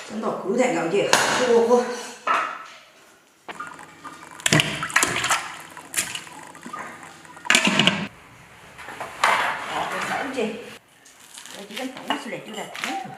等到狗蛋糕节，火锅。好，这烧节，这几根葱丝来丢在汤头。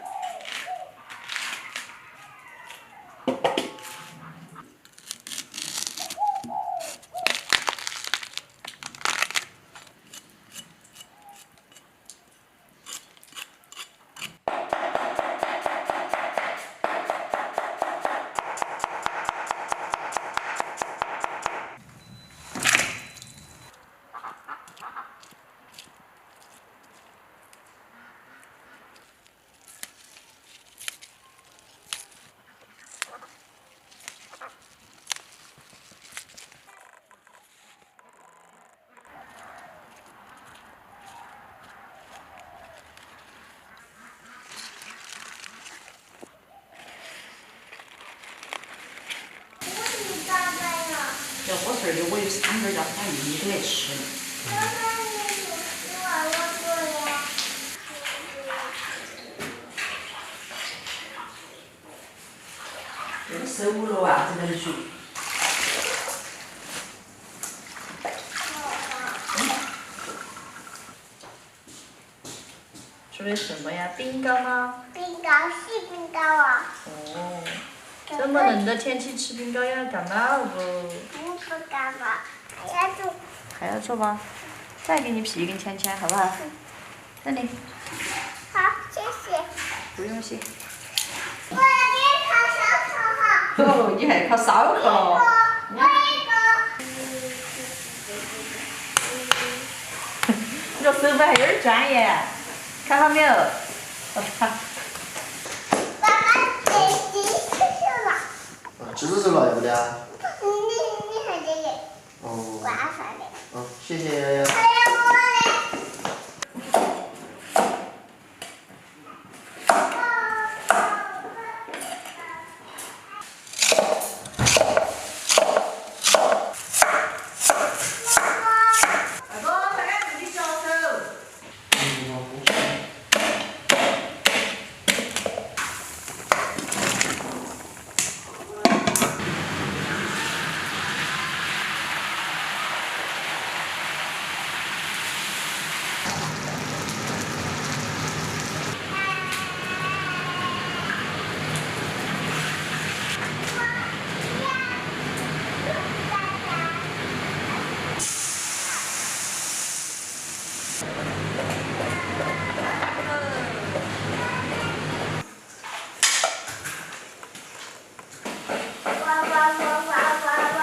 要火腿的，我有3根，要把一个来吃。这熟了啊，这个熟。吃的什么呀？饼干吗？饼干是饼干啊。哦。 这么冷的天气吃饼干要感冒不？不感冒，还要做。还要做吗？再给你皮跟签签，好不好？这里。好，谢谢。不用谢。我要烤烧烤哈。哦，你还烤烧烤？我一个。你这手法还有点专业，看到没有？吃肉了要不的？你还这个。哦。晚上的。哦，谢谢。还有我的。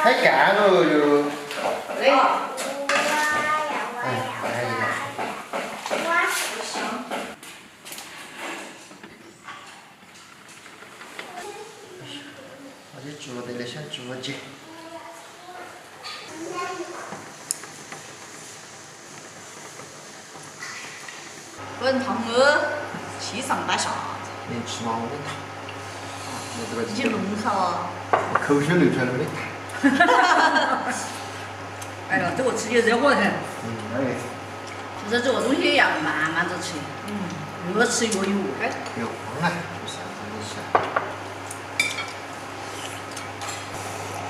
太干了哟。对。我就做的那像猪脚。滚烫了，气上带下。你吃嘛？我的烫。我这个。你弄好啊。口水流出来了没得？哎呀，这个吃起热火腾。哎。其实这个东西要慢慢着吃，越吃越有味。不要慌啊，不是这么吃。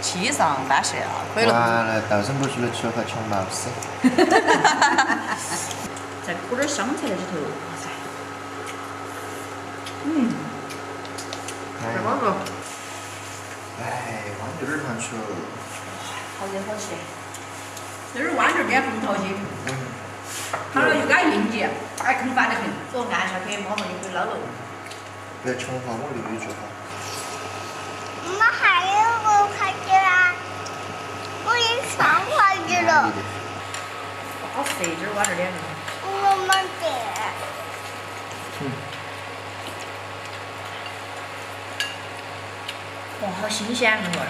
气上带下，可以了。完了，稻城不出来吃了块穷毛丝。再搁点香菜在里头，哇塞。太好个。哎，豌豆儿上去了。好热好吃。这是豌豆边红桃心。好了又该应急，还空烦得很。说按下去，马上就可以捞了。不要穷化我绿做哈。我们还有个筷子啊，我已经双筷子了。好肥这豌豆脸。我们的。哇，好新鲜，这会儿。